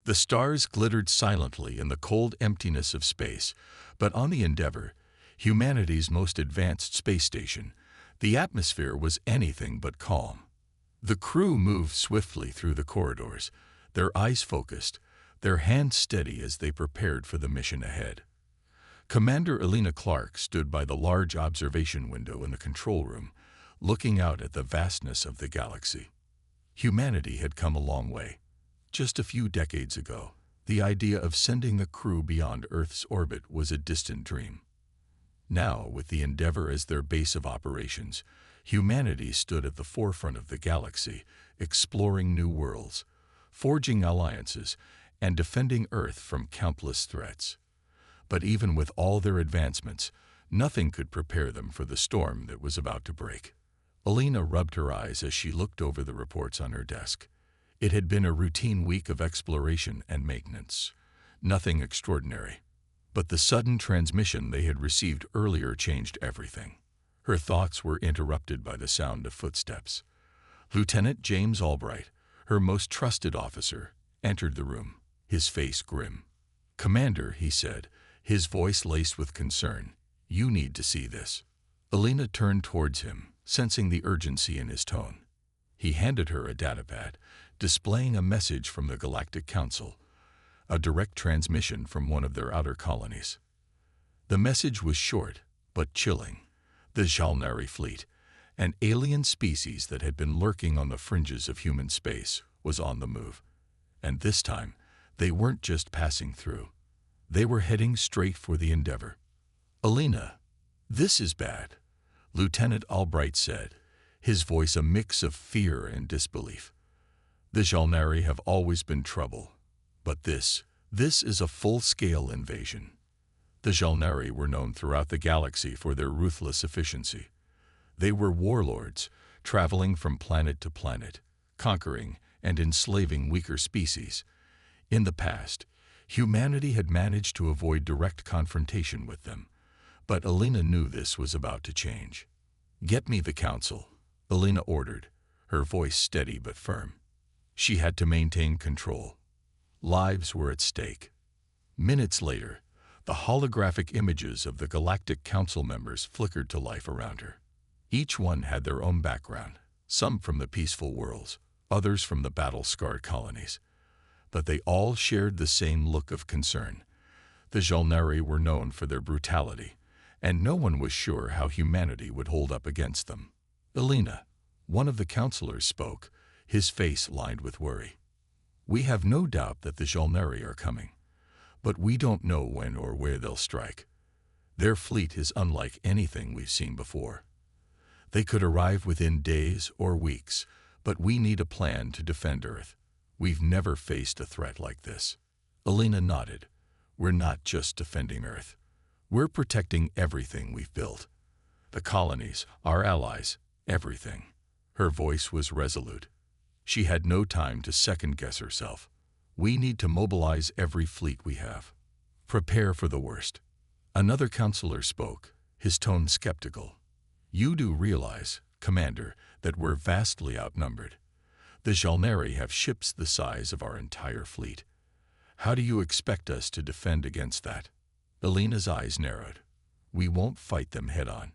The stars glittered silently in the cold emptiness of space, but on the Endeavour, humanity's most advanced space station, the atmosphere was anything but calm. The crew moved swiftly through the corridors, their eyes focused, their hands steady as they prepared for the mission ahead. Commander Elena Clark stood by the large observation window in the control room, looking out at the vastness of the galaxy. Humanity had come a long way. Just a few decades ago, the idea of sending a crew beyond Earth's orbit was a distant dream. Now, with the Endeavour as their base of operations, humanity stood at the forefront of the galaxy, exploring new worlds, forging alliances, and defending Earth from countless threats. But even with all their advancements, nothing could prepare them for the storm that was about to break. Elena rubbed her eyes as she looked over the reports on her desk. It had been a routine week of exploration and maintenance. Nothing extraordinary. But the sudden transmission they had received earlier changed everything. Her thoughts were interrupted by the sound of footsteps. Lieutenant James Albright, her most trusted officer, entered the room, his face grim. "Commander," he said, his voice laced with concern, "you need to see this." Elena turned towards him, sensing the urgency in his tone. He handed her a datapad, displaying a message from the Galactic Council, a direct transmission from one of their outer colonies. The message was short, but chilling. The Jalnari fleet, an alien species that had been lurking on the fringes of human space, was on the move. And this time, they weren't just passing through. They were heading straight for the Endeavour. "Elena, this is bad," Lieutenant Albright said, his voice a mix of fear and disbelief. "The Jalnari have always been trouble, but this is a full-scale invasion." The Jalnari were known throughout the galaxy for their ruthless efficiency. They were warlords, traveling from planet to planet, conquering and enslaving weaker species. In the past, humanity had managed to avoid direct confrontation with them, but Elena knew this was about to change. "Get me the Council," Elena ordered, her voice steady but firm. She had to maintain control. Lives were at stake. Minutes later, the holographic images of the Galactic Council members flickered to life around her. Each one had their own background, some from the peaceful worlds, others from the battle-scarred colonies. But they all shared the same look of concern. The Jalnari were known for their brutality, and no one was sure how humanity would hold up against them. "Elena," one of the counselors spoke, his face lined with worry. "We have no doubt that the Jalnari are coming, but we don't know when or where they'll strike. Their fleet is unlike anything we've seen before. They could arrive within days or weeks, but we need a plan to defend Earth. We've never faced a threat like this." Elena nodded. "We're not just defending Earth. We're protecting everything we've built. The colonies, our allies, everything." Her voice was resolute. She had no time to second-guess herself. "We need to mobilize every fleet we have. Prepare for the worst." Another counselor spoke, his tone skeptical. "You do realize, Commander, that we're vastly outnumbered. The Jalnari have ships the size of our entire fleet. How do you expect us to defend against that?" Elena's eyes narrowed. "We won't fight them head-on.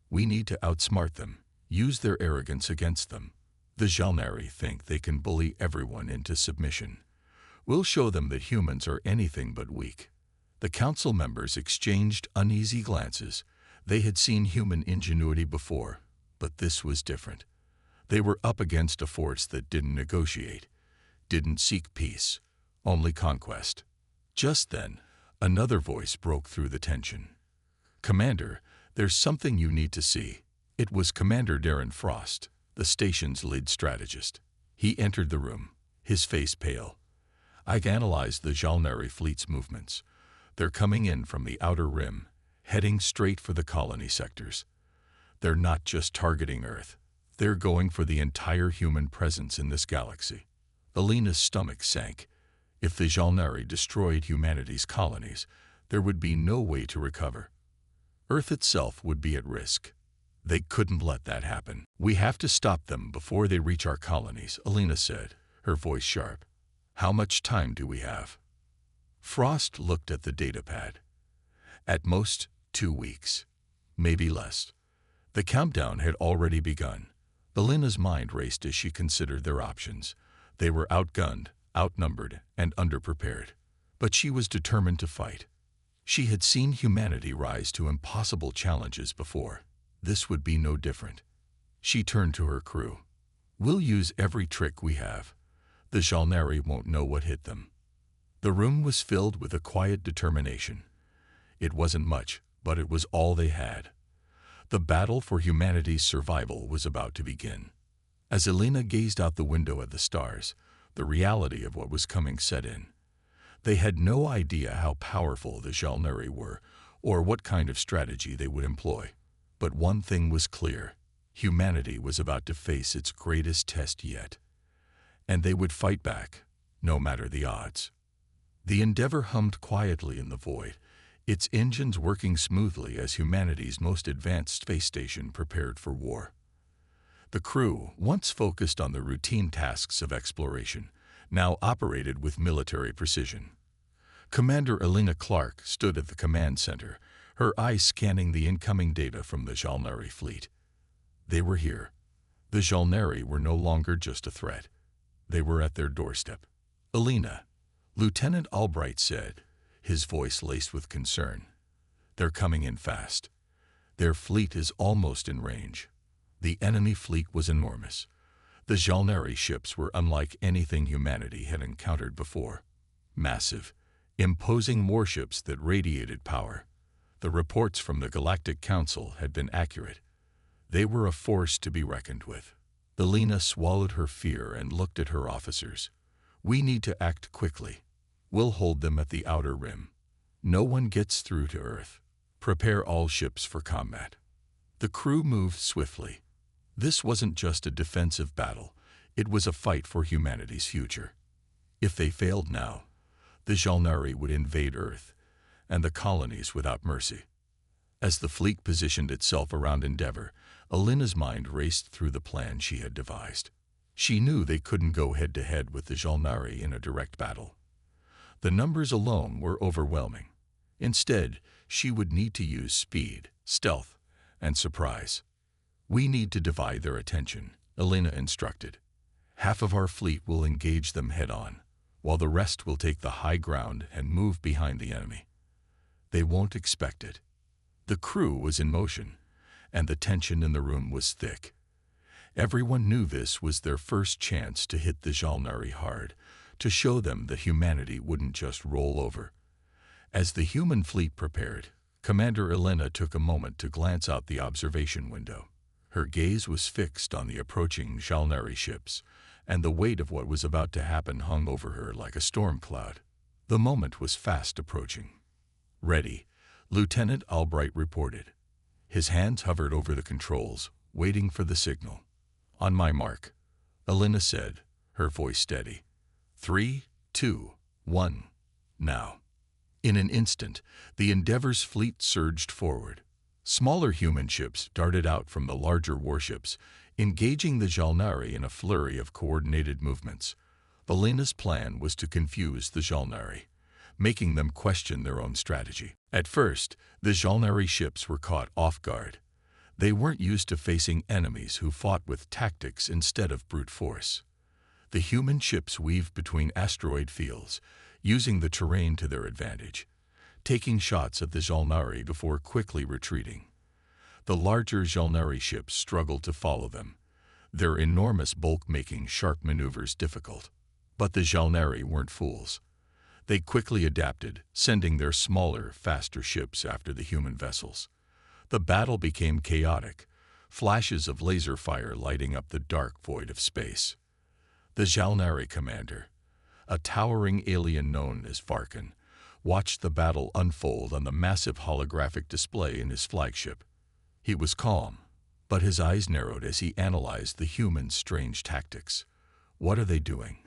We need to outsmart them, use their arrogance against them. The Jalnari think they can bully everyone into submission. We'll show them that humans are anything but weak." The council members exchanged uneasy glances. They had seen human ingenuity before, but this was different. They were up against a force that didn't negotiate, didn't seek peace, only conquest. Just then, another voice broke through the tension. "Commander, there's something you need to see." It was Commander Darren Frost, the station's lead strategist. He entered the room, his face pale. "I've analyzed the Jalnari fleet's movements. They're coming in from the outer rim, heading straight for the colony sectors. They're not just targeting Earth. They're going for the entire human presence in this galaxy." Elena's stomach sank. If the Jalnari destroyed humanity's colonies, there would be no way to recover. Earth itself would be at risk. They couldn't let that happen. "We have to stop them before they reach our colonies," Elena said, her voice sharp. How much time do we have? Frost looked at the datapad. At most, 2 weeks. Maybe less. The countdown had already begun. Elena's mind raced as she considered their options. They were outgunned, outnumbered, and underprepared. But she was determined to fight. She had seen humanity rise to impossible challenges before. This would be no different. She turned to her crew. We'll use every trick we have. The Jalnari won't know what hit them. The room was filled with a quiet determination. It wasn't much, but it was all they had. The battle for humanity's survival was about to begin. As Elena gazed out the window at the stars, the reality of what was coming set in. They had no idea how powerful the Jalnari were, or what kind of strategy they would employ. But one thing was clear. Humanity was about to face its greatest test yet. And they would fight back, no matter the odds. The Endeavour hummed quietly in the void, its engines working smoothly as humanity's most advanced space station prepared for war. The crew, once focused on the routine tasks of exploration, now operated with military precision. Commander Elena Clark stood at the command center, her eyes scanning the incoming data from the Jalnari fleet. They were here. The Jalnari were no longer just a threat. They were at their doorstep. Elena, Lieutenant Albright said, his voice laced with concern. They're coming in fast. Their fleet is almost in range. The enemy fleet was enormous. The Jalnari ships were unlike anything humanity had encountered before. Massive, imposing warships that radiated power. The reports from the Galactic Council had been accurate. They were a force to be reckoned with. Elena swallowed her fear and looked at her officers. We need to act quickly. We'll hold them at the outer rim. No one gets through to Earth. Prepare all ships for combat. The crew moved swiftly. This wasn't just a defensive battle. It was a fight for humanity's future. If they failed now, the Jalnari would invade Earth, and the colonies without mercy. As the fleet positioned itself around Endeavour, Elena's mind raced through the plan she had devised. She knew they couldn't go head-to-head with the Jalnari in a direct battle. The numbers alone were overwhelming. Instead, she would need to use speed, stealth, and surprise. We need to divide their attention, Elena instructed. Half of our fleet will engage them head-on, while the rest will take the high ground and move behind the enemy. They won't expect it. The crew was in motion, and the tension in the room was thick. Everyone knew this was their first chance to hit the Jalnari hard, to show them that humanity wouldn't just roll over. As the human fleet prepared, Commander Elena took a moment to glance out the observation window. Her gaze was fixed on the approaching Jalnari ships, and the weight of what was about to happen hung over her like a storm cloud. The moment was fast approaching. Ready, Lieutenant Albright reported. His hands hovered over the controls, waiting for the signal. On my mark, Elena said, her voice steady. 3, 2, 1, now. In an instant, the Endeavour's fleet surged forward. Smaller human ships darted out from the larger warships, engaging the Jalnari in a flurry of coordinated movements. Elena's plan was to confuse the Jalnari, making them question their own strategy. At first, the Jalnari ships were caught off guard. They weren't used to facing enemies who fought with tactics instead of brute force. The human ships weaved between asteroid fields, using the terrain to their advantage, taking shots at the Jalnari before quickly retreating. The larger Jalnari ships struggled to follow them, their enormous bulk making sharp maneuvers difficult. But the Jalnari weren't fools. They quickly adapted, sending their smaller, faster ships after the human vessels. The battle became chaotic, flashes of laser fire lighting up the dark void of space. The Jalnari commander, a towering alien known as Varkan, watched the battle unfold on the massive holographic display in his flagship. He was calm, but his eyes narrowed as he analyzed the humans' strange tactics. What are they doing?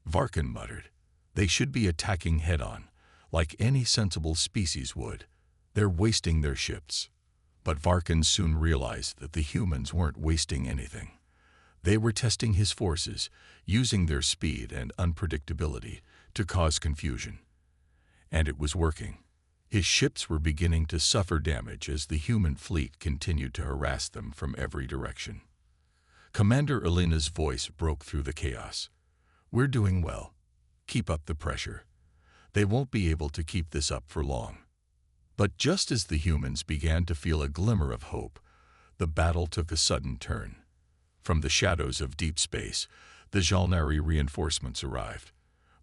Varkan muttered. They should be attacking head-on, like any sensible species would. They're wasting their ships. But Varkan soon realized that the humans weren't wasting anything. They were testing his forces, using their speed and unpredictability to cause confusion. And it was working. His ships were beginning to suffer damage as the human fleet continued to harass them from every direction. Commander Alina's voice broke through the chaos. "We're doing well. Keep up the pressure. They won't be able to keep this up for long." But just as the humans began to feel a glimmer of hope, the battle took a sudden turn. From the shadows of deep space, the Jalnari reinforcements arrived.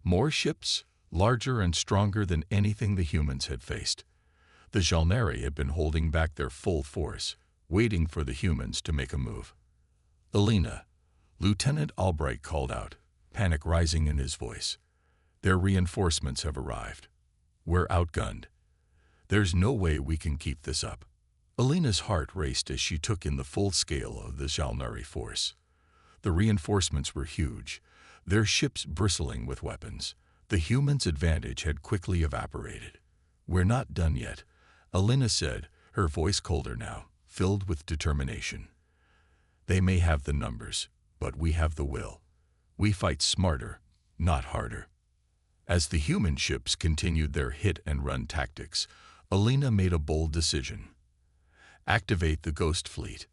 More ships, larger and stronger than anything the humans had faced. The Jalnari had been holding back their full force, waiting for the humans to make a move. "Alina," Lieutenant Albright called out, panic rising in his voice. "Their reinforcements have arrived. We're outgunned. There's no way we can keep this up." Alina's heart raced as she took in the full scale of the Jalnari force. The reinforcements were huge, their ships bristling with weapons. The humans' advantage had quickly evaporated. "We're not done yet," Alina said, her voice colder now, filled with determination. "They may have the numbers, but we have the will. We fight smarter, not harder." As the human ships continued their hit-and-run tactics, Alina made a bold decision. Activate the Ghost Fleet.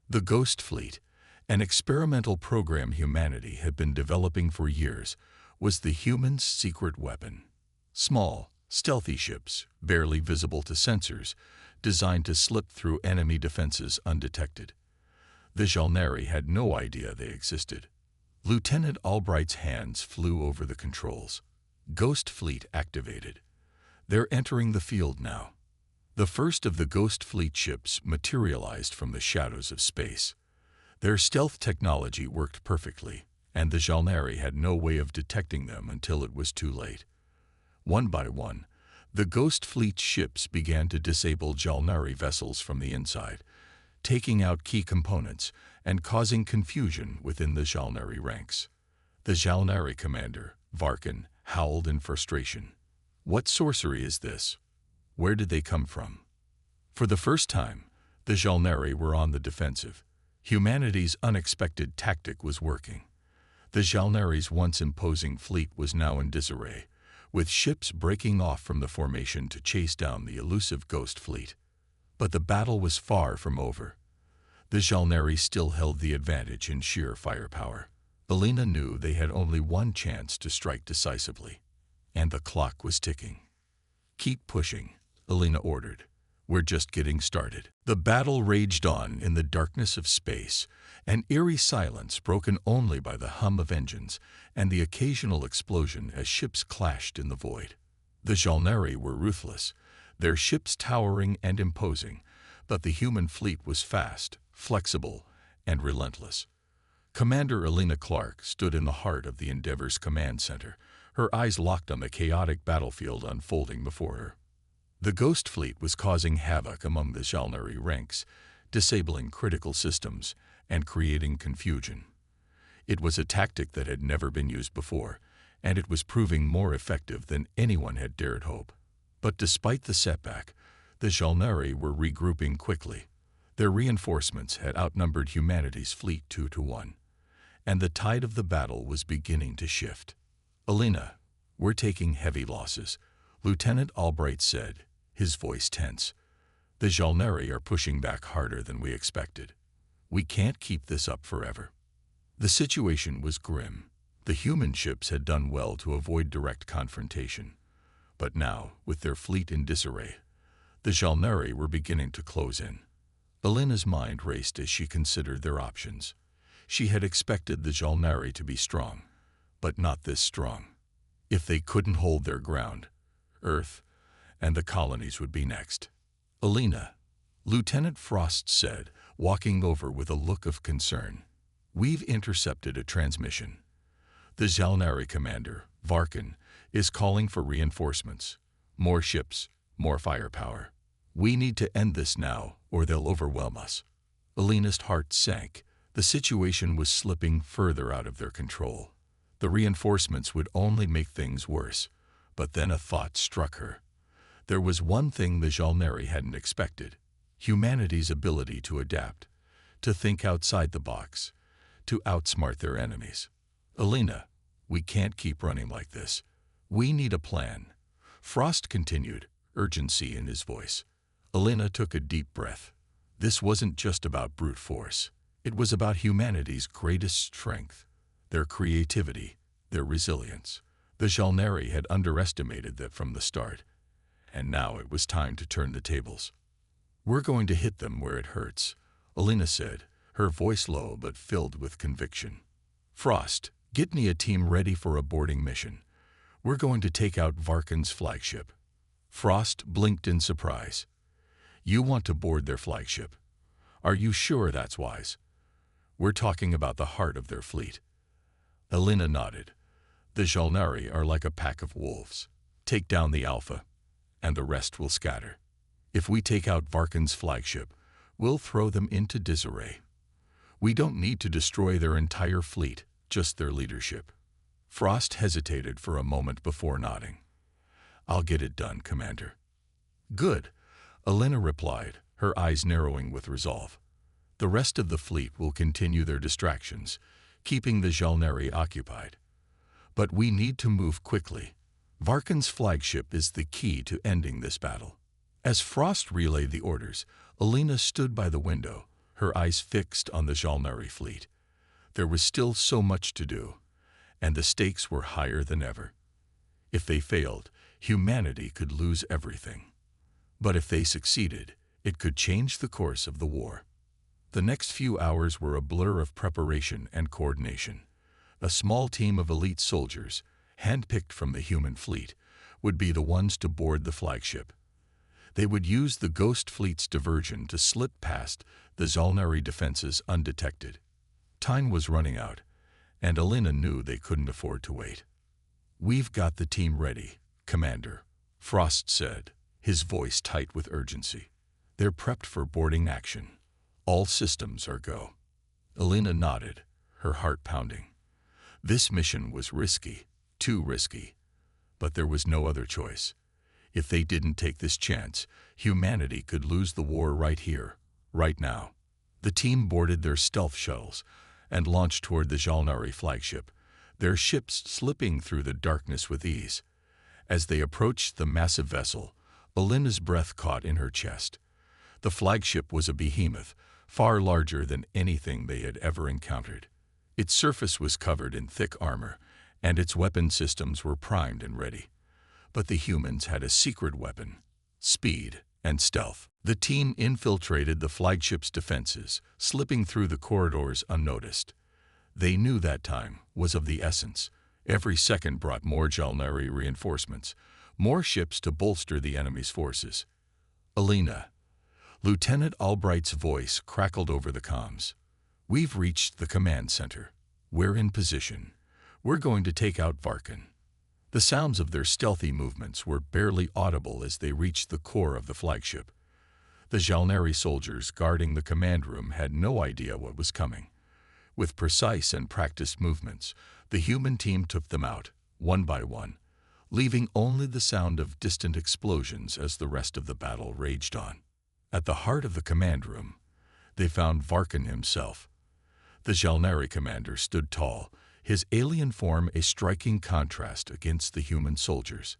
The Ghost Fleet, an experimental program humanity had been developing for years, was the humans' secret weapon. Small, stealthy ships, barely visible to sensors, designed to slip through enemy defenses undetected. The Jalnari had no idea they existed. Lieutenant Albright's hands flew over the controls. Ghost Fleet activated. They're entering the field now. The first of the Ghost Fleet ships materialized from the shadows of space. Their stealth technology worked perfectly, and the Jalnari had no way of detecting them until it was too late. One by one, the Ghost Fleet ships began to disable Jalnari vessels from the inside, taking out key components and causing confusion within the Jalnari ranks. The Jalnari commander, Varkin, howled in frustration. "What sorcery is this? Where did they come from?" For the first time, the Jalnari were on the defensive. Humanity's unexpected tactic was working. The Jalnari's once imposing fleet was now in disarray, with ships breaking off from the formation to chase down the elusive Ghost Fleet. But the battle was far from over. The Jalnari still held the advantage in sheer firepower. Alina knew they had only one chance to strike decisively, and the clock was ticking. "Keep pushing," Alina ordered. "We're just getting started." The battle raged on in the darkness of space, an eerie silence broken only by the hum of engines and the occasional explosion as ships clashed in the void. The Jalnari were ruthless, their ships towering and imposing, but the human fleet was fast, flexible, and relentless. Commander Alina Clark stood in the heart of the Endeavor's command center, her eyes locked on the chaotic battlefield unfolding before her. The Ghost Fleet was causing havoc among the Jalnari ranks, disabling critical systems and creating confusion. It was a tactic that had never been used before, and it was proving more effective than anyone had dared hope. But despite the setback, the Jalnari were regrouping quickly. Their reinforcements had outnumbered humanity's fleet 2-1, and the tide of the battle was beginning to shift. "Alina, we're taking heavy losses," Lieutenant Albright said, his voice tense. "The Jalnari are pushing back harder than we expected. We can't keep this up forever." The situation was grim. The human ships had done well to avoid direct confrontation. But now, with their fleet in disarray, the Jalnari were beginning to close in. Alina's mind raced as she considered their options. She had expected the Jalnari to be strong, but not this strong. If they couldn't hold their ground, Earth and the colonies would be next. "Alina," Lieutenant Frost said, walking over with a look of concern. "We've intercepted a transmission. The Jalnari commander, Varkin, is calling for reinforcements. More ships, more firepower. We need to end this now, or they'll overwhelm us." Alina's heart sank. The situation was slipping further out of their control. The reinforcements would only make things worse. But then a thought struck her. There was one thing the Jalnari hadn't expected: humanity's ability to adapt, to think outside the box, to outsmart their enemies. Alina, we can't keep running like this. We need a plan. Frost continued, urgency in his voice. Alina took a deep breath. This wasn't just about brute force. It was about humanity's greatest strength, their creativity, their resilience. The Jalnari had underestimated that from the start, and now it was time to turn the tables. We're going to hit them where it hurts, Alina said, her voice low but filled with conviction. Frost, get me a team ready for a boarding mission. We're going to take out Varkan's flagship. Frost blinked in surprise. You want to board their flagship? Are you sure that's wise? We're talking about the heart of their fleet. Alina nodded. The Jalnari are like a pack of wolves. Take down the Alpha, and the rest will scatter. If we take out Varkan's flagship, we'll throw them into disarray. We don't need to destroy their entire fleet, just their leadership. Frost hesitated for a moment before nodding. I'll get it done, Commander. Good, Alina replied, her eyes narrowing with resolve. The rest of the fleet will continue their distractions, keeping the Jalnari occupied. But we need to move quickly. Varkan's flagship is the key to ending this battle. As Frost relayed the orders, Alina stood by the window, her eyes fixed on the Jalnari fleet. There was still so much to do, and the stakes were higher than ever. If they failed, humanity could lose everything. But if they succeeded, it could change the course of the war. The next few hours were a blur of preparation and coordination. A small team of elite soldiers, handpicked from the human fleet, would be the ones to board the flagship. They would use the Ghost Fleet's diversion to slip past the Jalnari defenses undetected. Time was running out, and Alina knew they couldn't afford to wait. We've got the team ready, Commander, Frost said, his voice tight with urgency. They're prepped for boarding action. All systems are go. Alina nodded, her heart pounding. This mission was risky, too risky, but there was no other choice. If they didn't take this chance, humanity could lose the war right here, right now. The team boarded their stealth shuttles and launched toward the Jalnari flagship, their ships slipping through the darkness with ease. As they approached the massive vessel, Alina's breath caught in her chest. The flagship was a behemoth, far larger than anything they had ever encountered. Its surface was covered in thick armor, and its weapon systems were primed and ready. But the humans had a secret weapon: speed and stealth. The team infiltrated the flagship's defenses, slipping through the corridors unnoticed. They knew that time was of the essence. Every second brought more Jalnari reinforcements, more ships to bolster the enemy's forces. Alina, Lieutenant Albright's voice crackled over the comms. We've reached the command center. We're in position. We're going to take out Varkan. The sounds of their stealthy movements were barely audible as they reached the core of the flagship. The Jalnari soldiers guarding the command room had no idea what was coming. With precise and practiced movements, the human team took them out, one by one, leaving only the sound of distant explosions as the rest of the battle raged on. At the heart of the command room, they found Varkan himself. The Jalnari commander stood tall, his alien form a striking contrast against the human soldiers.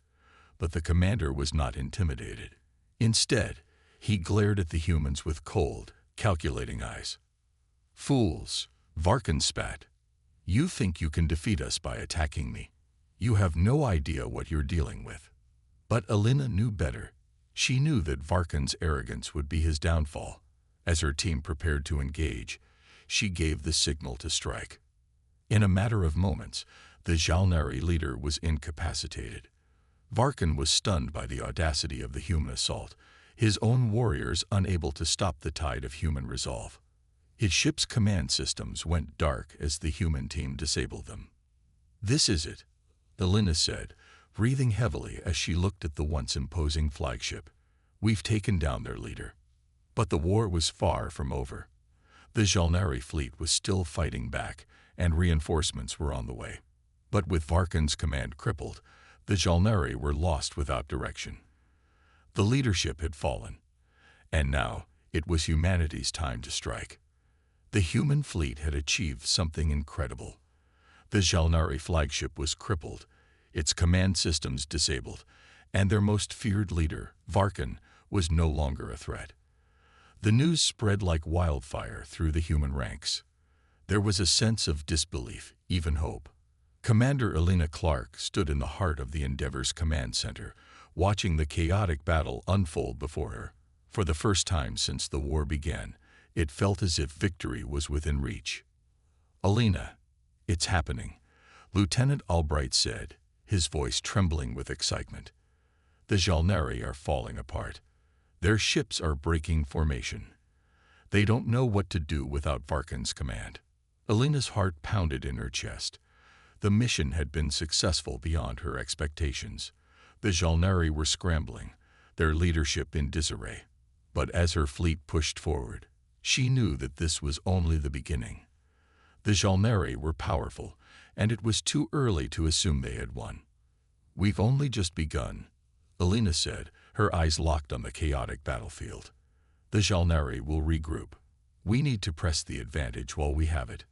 But the commander was not intimidated. Instead, he glared at the humans with cold, calculating eyes. Fools, Varkan spat. You think you can defeat us by attacking me. You have no idea what you're dealing with. But Alina knew better. She knew that Varkan's arrogance would be his downfall. As her team prepared to engage, she gave the signal to strike. In a matter of moments, the Jalnari leader was incapacitated. Varkan was stunned by the audacity of the human assault, his own warriors unable to stop the tide of human resolve. His ship's command systems went dark as the human team disabled them. This is it, Alina said, breathing heavily as she looked at the once imposing flagship. We've taken down their leader. But the war was far from over. The Jalnari fleet was still fighting back, and reinforcements were on the way. But with Varkan's command crippled, the Jalnari were lost without direction. The leadership had fallen, and now it was humanity's time to strike. The human fleet had achieved something incredible. The Jalnari flagship was crippled, its command systems disabled, and their most feared leader, Varkan, was no longer a threat. The news spread like wildfire through the human ranks. There was a sense of disbelief, even hope. Commander Elena Clark stood in the heart of the Endeavor's command center, watching the chaotic battle unfold before her. For the first time since the war began, it felt as if victory was within reach. "Elena, it's happening," Lieutenant Albright said, his voice trembling with excitement. "The Jalnari are falling apart. Their ships are breaking formation. They don't know what to do without Varkan's command." Elena's heart pounded in her chest. The mission had been successful beyond her expectations. The Jalnari were scrambling, their leadership in disarray. But as her fleet pushed forward, she knew that this was only the beginning. The Jalnari were powerful, and it was too early to assume they had won. "We've only just begun," Elena said, her eyes locked on the chaotic battlefield. "The Jalnari will regroup. We need to press the advantage while we have it."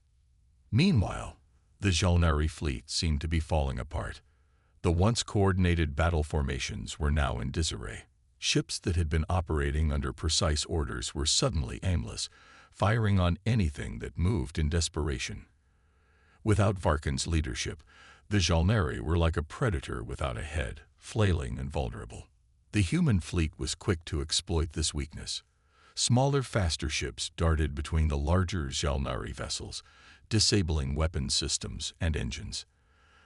Meanwhile, the Jalnari fleet seemed to be falling apart. The once coordinated battle formations were now in disarray. Ships that had been operating under precise orders were suddenly aimless, firing on anything that moved in desperation. Without Varkan's leadership, the Jalnari were like a predator without a head, flailing and vulnerable. The human fleet was quick to exploit this weakness. Smaller, faster ships darted between the larger Jalnari vessels, disabling weapon systems and engines.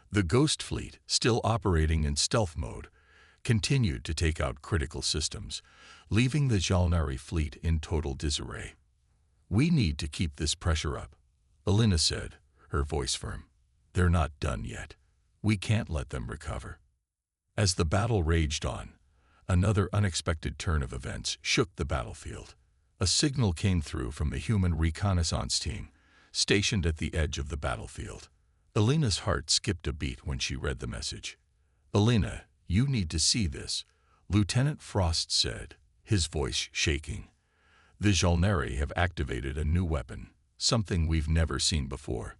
The Ghost Fleet, still operating in stealth mode, continued to take out critical systems, leaving the Jalnari fleet in total disarray. "We need to keep this pressure up," Elena said, her voice firm. "They're not done yet. We can't let them recover." As the battle raged on, another unexpected turn of events shook the battlefield. A signal came through from the human reconnaissance team, stationed at the edge of the battlefield. Elena's heart skipped a beat when she read the message. "Elena, you need to see this," Lieutenant Frost said, his voice shaking. "The Jalnari have activated a new weapon, something we've never seen before.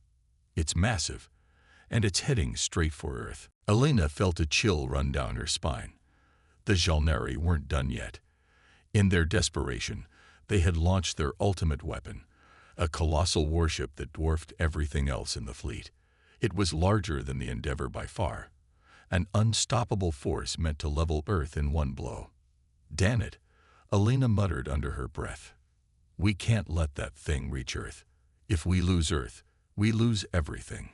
It's massive, and it's heading straight for Earth." Elena felt a chill run down her spine. The Jalnari weren't done yet. In their desperation, they had launched their ultimate weapon, a colossal warship that dwarfed everything else in the fleet. It was larger than the Endeavor by far, an unstoppable force meant to level Earth in one blow. "Damn it," Elena muttered under her breath. "We can't let that thing reach Earth. If we lose Earth, we lose everything."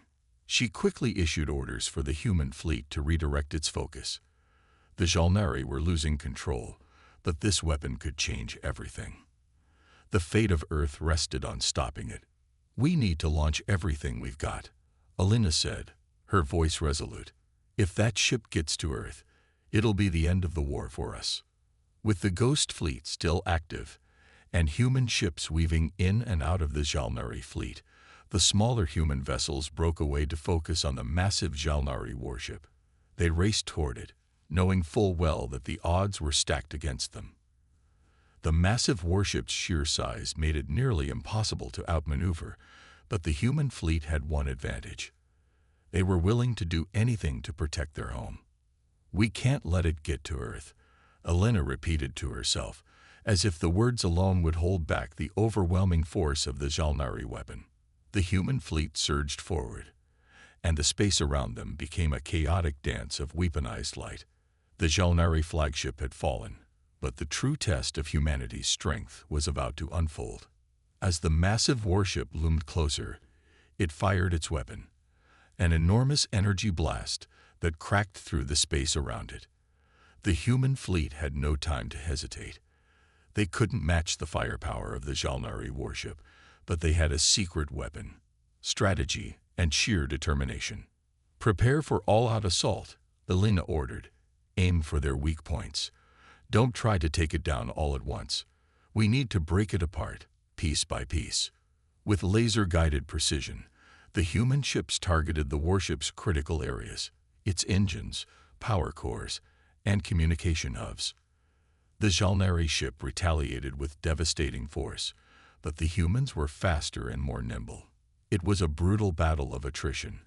She quickly issued orders for the human fleet to redirect its focus. The Jalnari were losing control, but this weapon could change everything. The fate of Earth rested on stopping it. "We need to launch everything we've got," Elena said, her voice resolute. "If that ship gets to Earth, it'll be the end of the war for us." With the Ghost Fleet still active, and human ships weaving in and out of the Jalnari fleet, the smaller human vessels broke away to focus on the massive Jalnari warship. They raced toward it, knowing full well that the odds were stacked against them. The massive warship's sheer size made it nearly impossible to outmaneuver, but the human fleet had one advantage. They were willing to do anything to protect their home. "We can't let it get to Earth," Elena repeated to herself, as if the words alone would hold back the overwhelming force of the Jalnari weapon. The human fleet surged forward, and the space around them became a chaotic dance of weaponized light. The Jalnari flagship had fallen, but the true test of humanity's strength was about to unfold. As the massive warship loomed closer, it fired its weapon, an enormous energy blast that cracked through the space around it. The human fleet had no time to hesitate. They couldn't match the firepower of the Jalnari warship, but they had a secret weapon, strategy, and sheer determination. "Prepare for all-out assault," Elena ordered. "Aim for their weak points. Don't try to take it down all at once. We need to break it apart, piece by piece." With laser-guided precision, the human ships targeted the warship's critical areas, its engines, power cores, and communication hubs. The Jalnari ship retaliated with devastating force, but the humans were faster and more nimble. It was a brutal battle of attrition,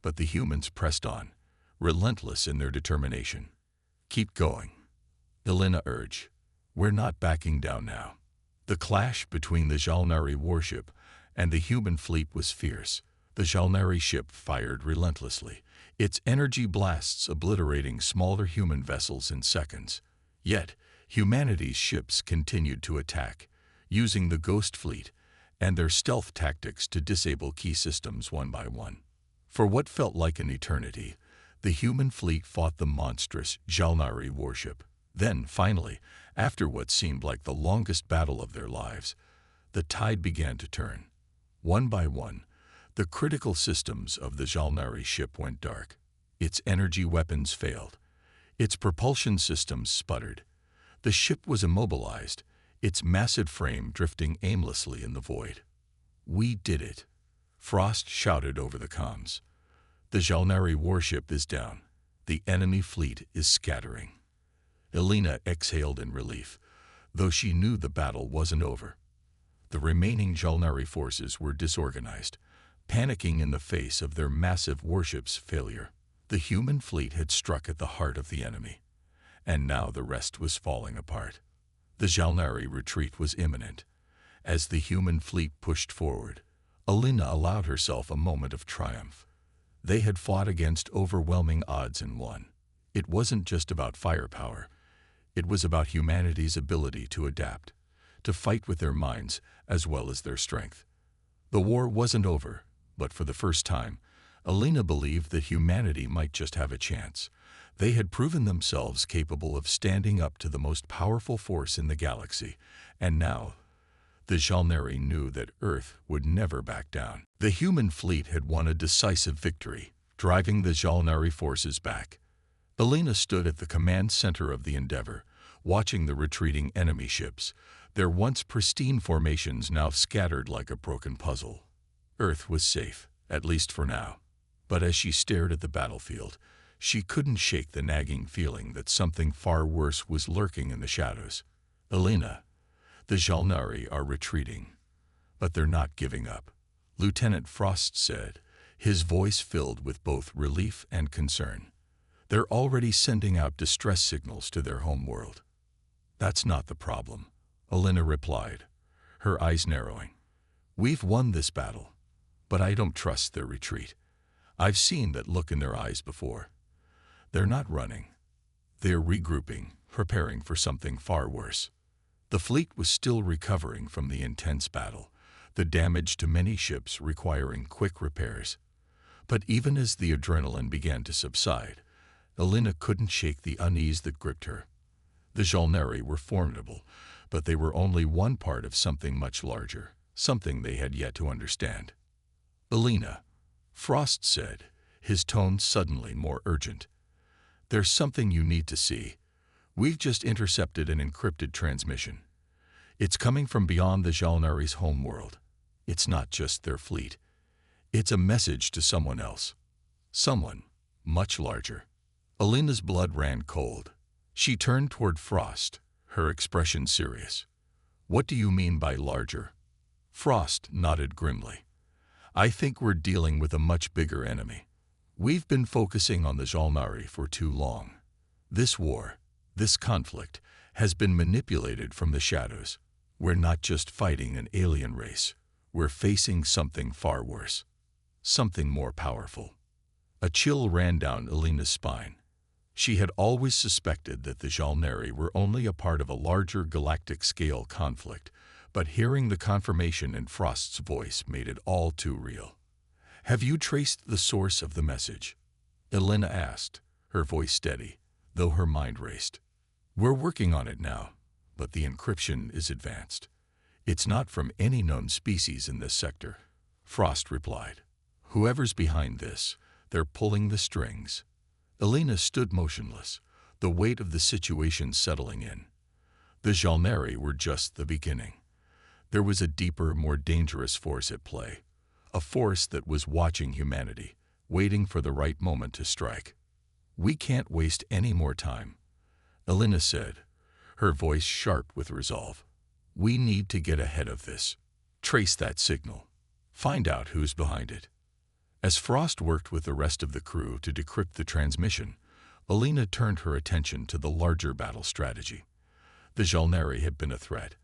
but the humans pressed on, relentless in their determination. "Keep going," Elena urged. "We're not backing down now." The clash between the Jalnari warship and the human fleet was fierce. The Jalnari ship fired relentlessly, its energy blasts obliterating smaller human vessels in seconds. Yet, humanity's ships continued to attack, using the Ghost Fleet and their stealth tactics to disable key systems one by one. For what felt like an eternity, the human fleet fought the monstrous Jalnari warship. Then, finally, after what seemed like the longest battle of their lives, the tide began to turn. One by one, the critical systems of the Jalnari ship went dark. Its energy weapons failed. Its propulsion systems sputtered. The ship was immobilized, its massive frame drifting aimlessly in the void. "We did it," Frost shouted over the comms. "The Jalnari warship is down. The enemy fleet is scattering." Elena exhaled in relief, though she knew the battle wasn't over. The remaining Jalnari forces were disorganized, panicking in the face of their massive warship's failure. The human fleet had struck at the heart of the enemy, and now the rest was falling apart. The Jalnari retreat was imminent. As the human fleet pushed forward, Elena allowed herself a moment of triumph. They had fought against overwhelming odds and won. It wasn't just about firepower. It was about humanity's ability to adapt, to fight with their minds as well as their strength. The war wasn't over, but for the first time, Elena believed that humanity might just have a chance. They had proven themselves capable of standing up to the most powerful force in the galaxy, and now the Jalnari knew that Earth would never back down. The human fleet had won a decisive victory, driving the Jalnari forces back. Elena stood at the command center of the Endeavor, watching the retreating enemy ships, their once pristine formations now scattered like a broken puzzle. Earth was safe, at least for now. But as she stared at the battlefield, she couldn't shake the nagging feeling that something far worse was lurking in the shadows. "Elena, the Jalnari are retreating, but they're not giving up," Lieutenant Frost said, his voice filled with both relief and concern. "They're already sending out distress signals to their home world." "That's not the problem," Elena replied, her eyes narrowing. "We've won this battle, but I don't trust their retreat. I've seen that look in their eyes before. They're not running. They're regrouping, preparing for something far worse." The fleet was still recovering from the intense battle, the damage to many ships requiring quick repairs. But even as the adrenaline began to subside, Elena couldn't shake the unease that gripped her. The Jalnari were formidable, but they were only one part of something much larger, something they had yet to understand. "Elena," Frost said, his tone suddenly more urgent, "there's something you need to see. We've just intercepted an encrypted transmission. It's coming from beyond the Jalnari's homeworld. It's not just their fleet. It's a message to someone else. Someone much larger." Elena's blood ran cold. She turned toward Frost, her expression serious. "What do you mean by larger?" Frost nodded grimly. "I think we're dealing with a much bigger enemy. We've been focusing on the Jalnari for too long. This war, this conflict, has been manipulated from the shadows. We're not just fighting an alien race. We're facing something far worse. Something more powerful." A chill ran down Elena's spine. She had always suspected that the Jalnari were only a part of a larger galactic-scale conflict, but hearing the confirmation in Frost's voice made it all too real. "Have you traced the source of the message?" Elena asked, her voice steady, though her mind raced. "We're working on it now, but the encryption is advanced. It's not from any known species in this sector," Frost replied. "Whoever's behind this, they're pulling the strings." Elena stood motionless, the weight of the situation settling in. The Jalnari were just the beginning. There was a deeper, more dangerous force at play, a force that was watching humanity, waiting for the right moment to strike. "We can't waste any more time," Elena said, her voice sharp with resolve. "We need to get ahead of this." Trace that signal. Find out who's behind it. As Frost worked with the rest of the crew to decrypt the transmission, Alina turned her attention to the larger battle strategy. The Jalnari had been a threat,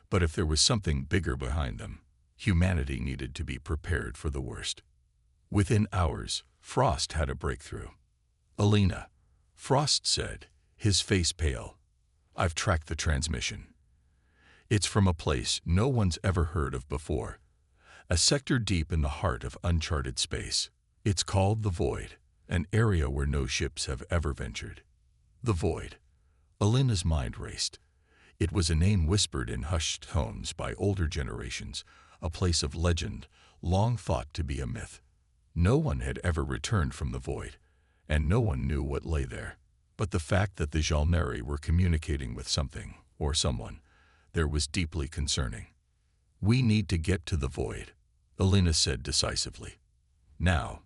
but if there was something bigger behind them, humanity needed to be prepared for the worst. Within hours, Frost had a breakthrough. "Alina," Frost said, his face pale, "I've tracked the transmission. It's from a place no one's ever heard of before, a sector deep in the heart of uncharted space. It's called the Void, an area where no ships have ever ventured." The Void. Alina's mind raced. It was a name whispered in hushed tones by older generations, a place of legend, long thought to be a myth. No one had ever returned from the Void, and no one knew what lay there. But the fact that the Jalnari were communicating with something, or someone, there was deeply concerning. "We need to get to the Void," Alina said decisively. "Now,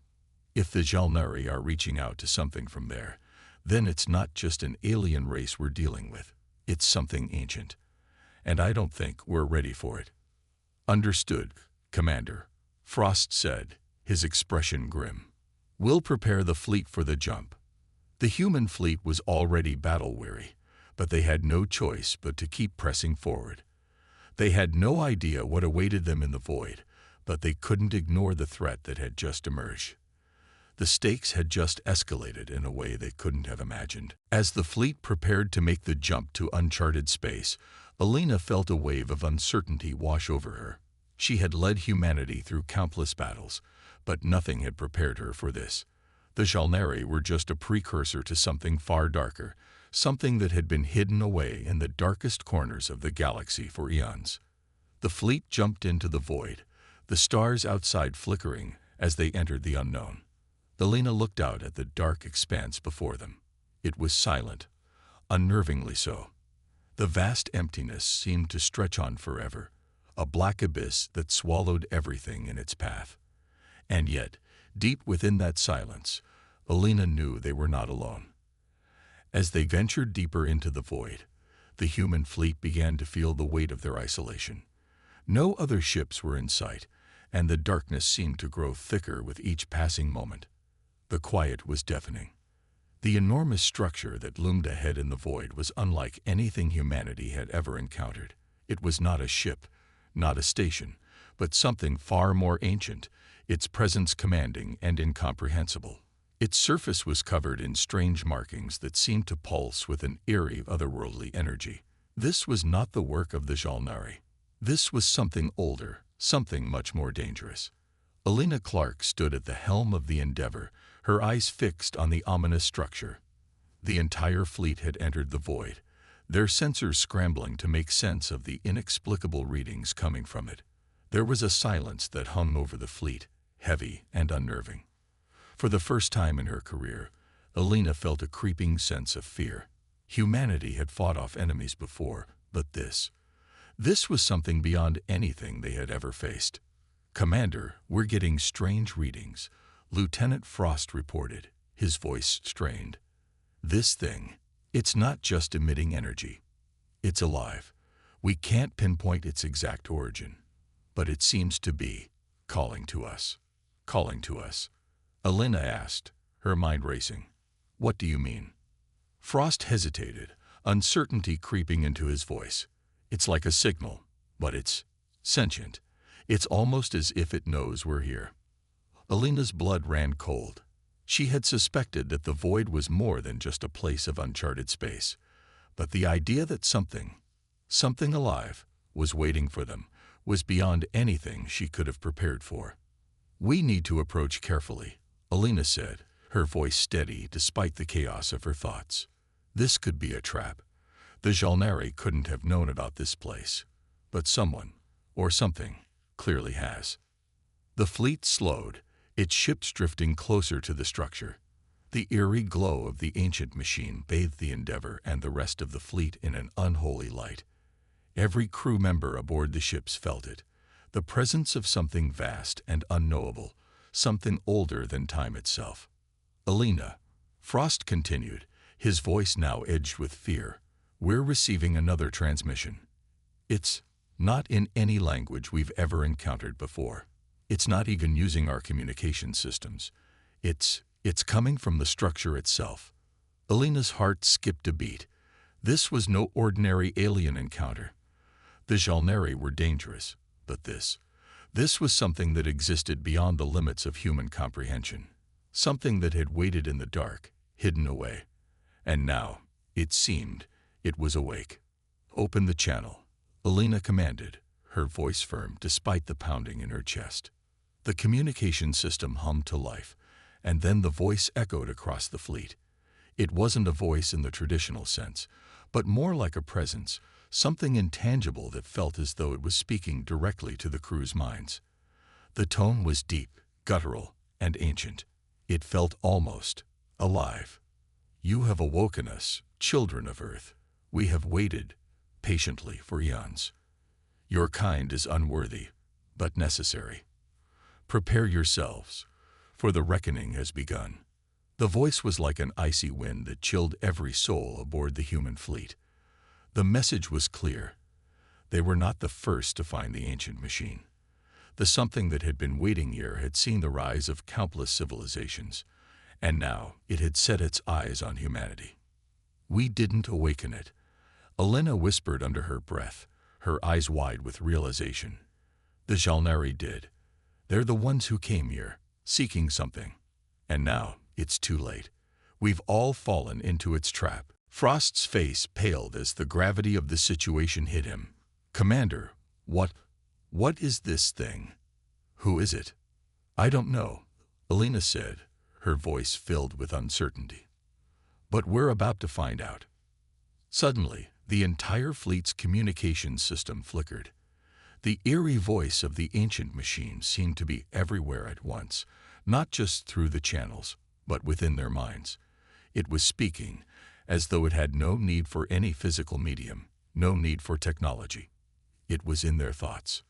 if the Jalnari are reaching out to something from there, then it's not just an alien race we're dealing with. It's something ancient. And I don't think we're ready for it." "Understood, Commander," Frost said, his expression grim. "We'll prepare the fleet for the jump." The human fleet was already battle-weary, but they had no choice but to keep pressing forward. They had no idea what awaited them in the Void, but they couldn't ignore the threat that had just emerged. The stakes had just escalated in a way they couldn't have imagined. As the fleet prepared to make the jump to uncharted space, Alina felt a wave of uncertainty wash over her. She had led humanity through countless battles, but nothing had prepared her for this. The Jalnari were just a precursor to something far darker, something that had been hidden away in the darkest corners of the galaxy for eons. The fleet jumped into the Void, the stars outside flickering as they entered the unknown. Alina looked out at the dark expanse before them. It was silent, unnervingly so. The vast emptiness seemed to stretch on forever, a black abyss that swallowed everything in its path. And yet, deep within that silence, Alina knew they were not alone. As they ventured deeper into the Void, the human fleet began to feel the weight of their isolation. No other ships were in sight, and the darkness seemed to grow thicker with each passing moment. The quiet was deafening. The enormous structure that loomed ahead in the Void was unlike anything humanity had ever encountered. It was not a ship, not a station, but something far more ancient, its presence commanding and incomprehensible. Its surface was covered in strange markings that seemed to pulse with an eerie, otherworldly energy. This was not the work of the Jalnari. This was something older, something much more dangerous. Alina Clark stood at the helm of the Endeavour, her eyes fixed on the ominous structure. The entire fleet had entered the Void, their sensors scrambling to make sense of the inexplicable readings coming from it. There was a silence that hung over the fleet, heavy and unnerving. For the first time in her career, Alina felt a creeping sense of fear. Humanity had fought off enemies before, but this was something beyond anything they had ever faced. "Commander, we're getting strange readings," Lieutenant Frost reported, his voice strained. "This thing, it's not just emitting energy. It's alive. We can't pinpoint its exact origin, but it seems to be calling to us." "Calling to us?" Alina asked, her mind racing. "What do you mean?" Frost hesitated, uncertainty creeping into his voice. "It's like a signal, but it's sentient. It's almost as if it knows we're here." Alina's blood ran cold. She had suspected that the Void was more than just a place of uncharted space, but the idea that something alive, was waiting for them was beyond anything she could have prepared for. "We need to approach carefully," Alina said, her voice steady despite the chaos of her thoughts. "This could be a trap. The Jalnari couldn't have known about this place, but someone, or something, clearly has." The fleet slowed, its ships drifting closer to the structure. The eerie glow of the ancient machine bathed the Endeavour and the rest of the fleet in an unholy light. Every crew member aboard the ships felt it, the presence of something vast and unknowable, something older than time itself. "Alina," Frost continued, his voice now edged with fear, "we're receiving another transmission. It's Not in any language we've ever encountered before. It's not even using our communication systems. It's coming from the structure itself. Alina's heart skipped a beat. This was no ordinary alien encounter. The Jalnari were dangerous, but this was something that existed beyond the limits of human comprehension. Something that had waited in the dark, hidden away. And now, it seemed, it was awake. "Open the channel," Alina commanded, her voice firm despite the pounding in her chest. The communication system hummed to life, and then the voice echoed across the fleet. It wasn't a voice in the traditional sense, but more like a presence, something intangible that felt as though it was speaking directly to the crew's minds. The tone was deep, guttural, and ancient. It felt almost alive. "You have awoken us, children of Earth. We have waited patiently for eons. Your kind is unworthy, but necessary. Prepare yourselves, for the reckoning has begun." The voice was like an icy wind that chilled every soul aboard the human fleet. The message was clear. They were not the first to find the ancient machine. The something that had been waiting here had seen the rise of countless civilizations, and now it had set its eyes on humanity. "We didn't awaken it," Alina whispered under her breath, her eyes wide with realization. "The Jalnari did. They're the ones who came here, seeking something. And now, it's too late. We've all fallen into its trap." Frost's face paled as the gravity of the situation hit him. "Commander, what is this thing? Who is it?" "I don't know," Alina said, her voice filled with uncertainty. "But we're about to find out." Suddenly, the entire fleet's communication system flickered. The eerie voice of the ancient machine seemed to be everywhere at once, not just through the channels, but within their minds. It was speaking, as though it had no need for any physical medium, no need for technology. It was in their thoughts.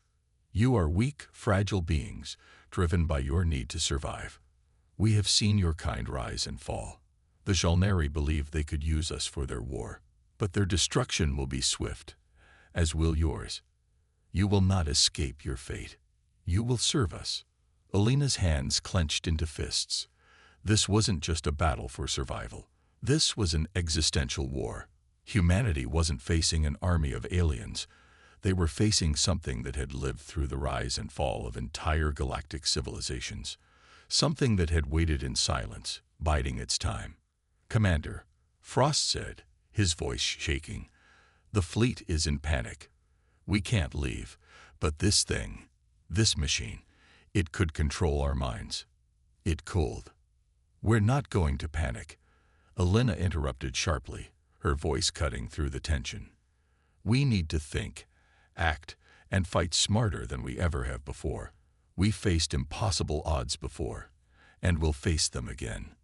"You are weak, fragile beings, driven by your need to survive. We have seen your kind rise and fall. The Jalnari believe they could use us for their war, but their destruction will be swift, as will yours. You will not escape your fate. You will serve us." Alina's hands clenched into fists. This wasn't just a battle for survival. This was an existential war. Humanity wasn't facing an army of aliens. They were facing something that had lived through the rise and fall of entire galactic civilizations. Something that had waited in silence, biding its time. "Commander," Frost said, his voice shaking, "the fleet is in panic. We can't leave, but this thing, this machine, it could control our minds. It could." "We're not going to panic," Alina interrupted sharply, her voice cutting through the tension. "We need to think, act, and fight smarter than we ever have before. We faced impossible odds before, and we'll face them again."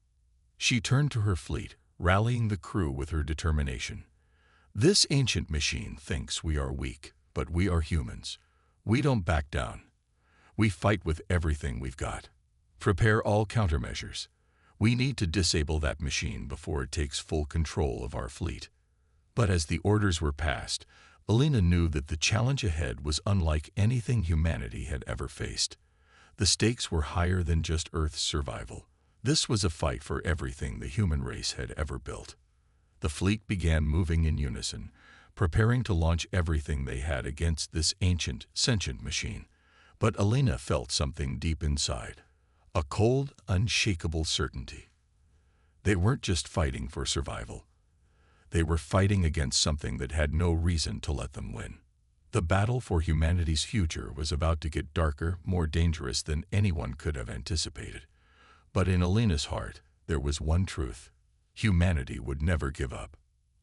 She turned to her fleet, rallying the crew with her determination. "This ancient machine thinks we are weak, but we are humans. We don't back down. We fight with everything we've got. Prepare all countermeasures. We need to disable that machine before it takes full control of our fleet." But as the orders were passed, Alina knew that the challenge ahead was unlike anything humanity had ever faced. The stakes were higher than just Earth's survival. This was a fight for everything the human race had ever built. The fleet began moving in unison, preparing to launch everything they had against this ancient, sentient machine. But Alina felt something deep inside, a cold, unshakable certainty. They weren't just fighting for survival. They were fighting against something that had no reason to let them win. The battle for humanity's future was about to get darker, more dangerous than anyone could have anticipated. But in Alina's heart, there was one truth. Humanity would never give up,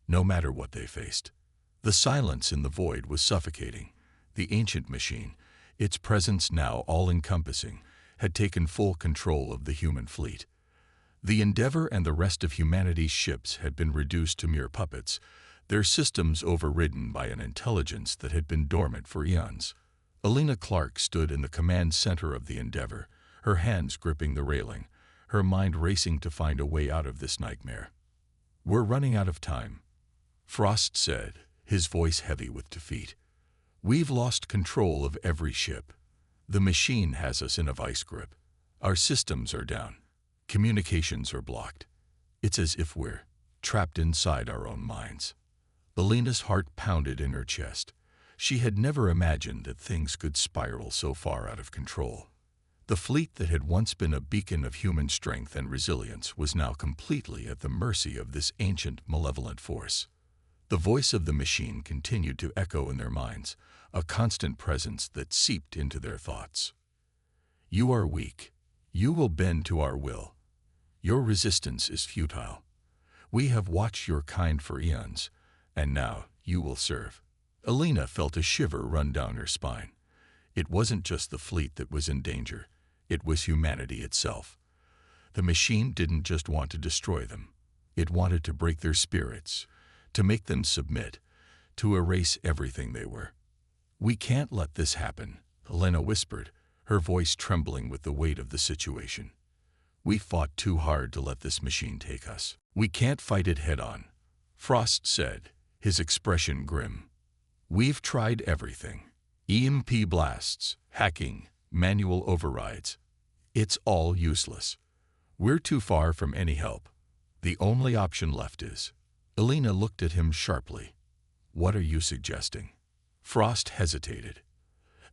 no matter what they faced. The silence in the void was suffocating. The ancient machine, its presence now all-encompassing, had taken full control of the human fleet. The Endeavor and the rest of humanity's ships had been reduced to mere puppets, their systems overridden by an intelligence that had been dormant for eons. Alina Clark stood in the command center of the Endeavor, her hands gripping the railing, her mind racing to find a way out of this nightmare. "We're running out of time," Frost said, his voice heavy with defeat. We've lost control of every ship. The machine has us in a vice grip. Our systems are down. Communications are blocked. It's as if we're trapped inside our own minds. Alina's heart pounded in her chest. She had never imagined that things could spiral so far out of control. The fleet that had once been a beacon of human strength and resilience was now completely at the mercy of this ancient, malevolent force. The voice of the machine continued to echo in their minds, a constant presence that seeped into their thoughts. You are weak. You will bend to our will. Your resistance is futile. We have watched your kind for eons, and now you will serve. Alina felt a shiver run down her spine. It wasn't just the fleet that was in danger. It was humanity itself. The machine didn't just want to destroy them. It wanted to break their spirits, to make them submit, to erase everything they were. We can't let this happen, Alina whispered, her voice trembling with the weight of the situation. We fought too hard to let this machine take us. We can't fight it head-on, Frost said, his expression grim. We've tried everything. EMP blasts, hacking, manual overrides. It's all useless. We're too far from any help. The only option left is... Alina looked at him sharply. What are you suggesting? Frost hesitated.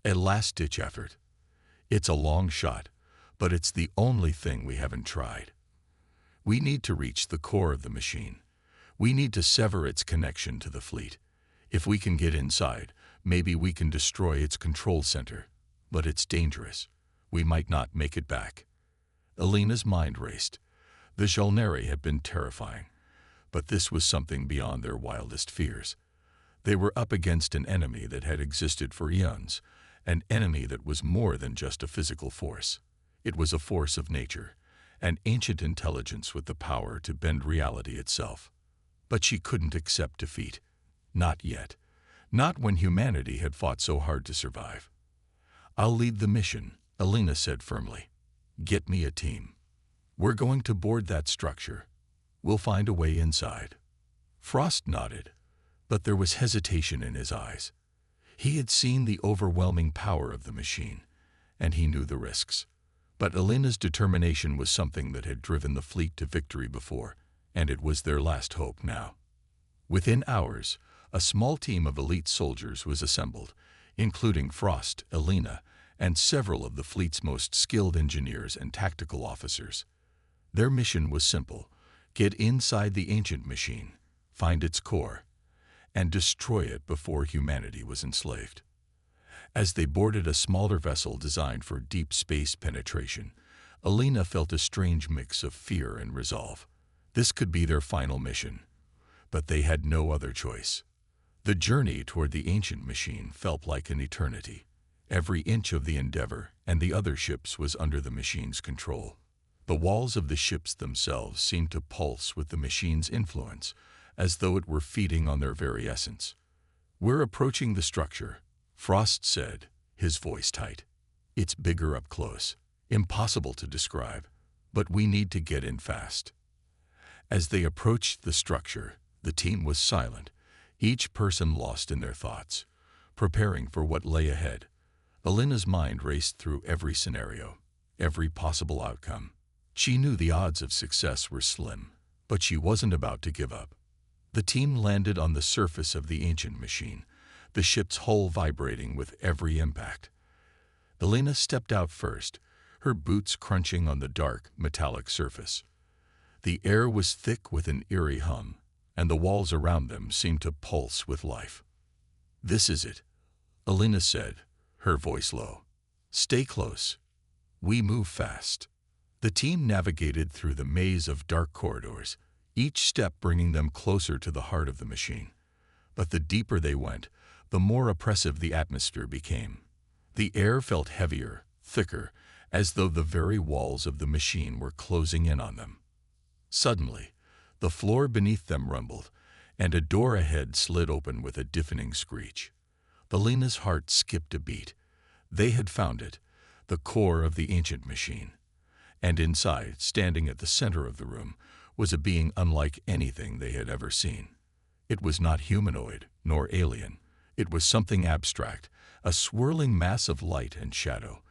A last-ditch effort. It's a long shot, but it's the only thing we haven't tried. We need to reach the core of the machine. We need to sever its connection to the fleet. If we can get inside, maybe we can destroy its control center. But it's dangerous. We might not make it back. Alina's mind raced. The Jolneri had been terrifying, but this was something beyond their wildest fears. They were up against an enemy that had existed for eons, an enemy that was more than just a physical force. It was a force of nature, an ancient intelligence with the power to bend reality itself. But she couldn't accept defeat. Not yet. Not when humanity had fought so hard to survive. I'll lead the mission, Alina said firmly. Get me a team. We're going to board that structure. We'll find a way inside. Frost nodded, but there was hesitation in his eyes. He had seen the overwhelming power of the machine, and he knew the risks. But Alina's determination was something that had driven the fleet to victory before, and it was their last hope now. Within hours, a small team of elite soldiers was assembled, including Frost, Alina, and several of the fleet's most skilled engineers and tactical officers. Their mission was simple: get inside the ancient machine, find its core, and destroy it before humanity was enslaved. As they boarded a smaller vessel designed for deep space penetration, Alina felt a strange mix of fear and resolve. This could be their final mission, but they had no other choice. The journey toward the ancient machine felt like an eternity. Every inch of the Endeavor and the other ships was under the machine's control. The walls of the ships themselves seemed to pulse with the machine's influence, as though it were feeding on their very essence. We're approaching the structure, Frost said, his voice tight. It's bigger up close, impossible to describe, but we need to get in fast. As they approached the structure, the team was silent, each person lost in their thoughts, preparing for what lay ahead. Alina's mind raced through every scenario, every possible outcome. She knew the odds of success were slim, but she wasn't about to give up. The team landed on the surface of the ancient machine, the ship's hull vibrating with every impact. Alina stepped out first, her boots crunching on the dark, metallic surface. The air was thick with an eerie hum, and the walls around them seemed to pulse with life. This is it, Alina said, her voice low. Stay close. We move fast. The team navigated through the maze of dark corridors, each step bringing them closer to the heart of the machine. But the deeper they went, the more oppressive the atmosphere became. The air felt heavier, thicker, as though the very walls of the machine were closing in on them. Suddenly, the floor beneath them rumbled, and a door ahead slid open with a deafening screech. Alina's heart skipped a beat. They had found it, the core of the ancient machine. And inside, standing at the center of the room, was a being unlike anything they had ever seen. It was not humanoid, nor alien. It was something abstract, a swirling mass of light and shadow,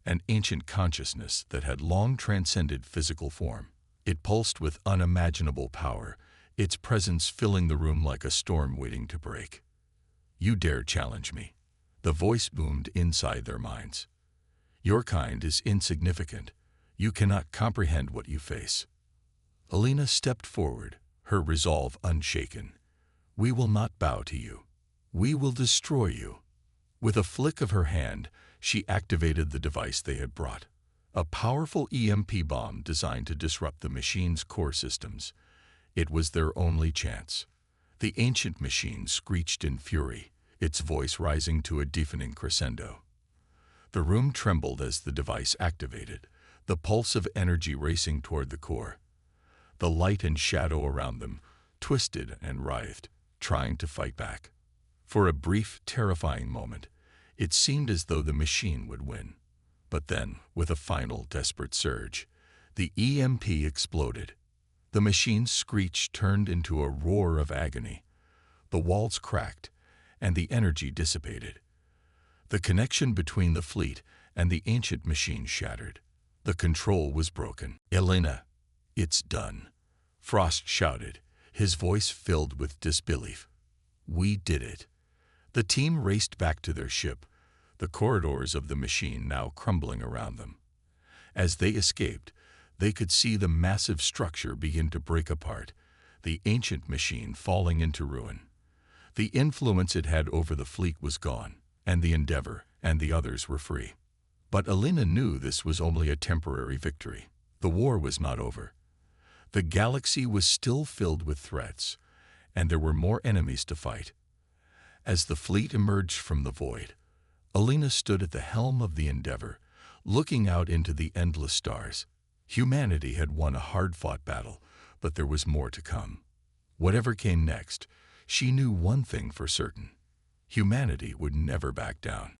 an ancient consciousness that had long transcended physical form. It pulsed with unimaginable power, its presence filling the room like a storm waiting to break. "You dare challenge me?" The voice boomed inside their minds. "Your kind is insignificant. You cannot comprehend what you face." Alina stepped forward, her resolve unshaken. "We will not bow to you. We will destroy you." With a flick of her hand, she activated the device they had brought. A powerful EMP bomb designed to disrupt the machine's core systems. It was their only chance. The ancient machine screeched in fury, its voice rising to a deafening crescendo. The room trembled as the device activated, the pulse of energy racing toward the core. The light and shadow around them twisted and writhed, trying to fight back. For a brief, terrifying moment, it seemed as though the machine would win. But then, with a final, desperate surge, the EMP exploded. The machine's screech turned into a roar of agony. The walls cracked, and the energy dissipated. The connection between the fleet and the ancient machine shattered. The control was broken. "Elena, it's done," Frost shouted, his voice filled with disbelief. "We did it." The team raced back to their ship, the corridors of the machine now crumbling around them. As they escaped, they could see the massive structure begin to break apart, the ancient machine falling into ruin. The influence it had over the fleet was gone, and the Endeavor and the others were free. But Alina knew this was only a temporary victory. The war was not over. The galaxy was still filled with threats, and there were more enemies to fight. As the fleet emerged from the void, Alina stood at the helm of the Endeavor, looking out into the endless stars. Humanity had won a hard-fought battle, but there was more to come. Whatever came next, she knew one thing for certain: humanity would never back down.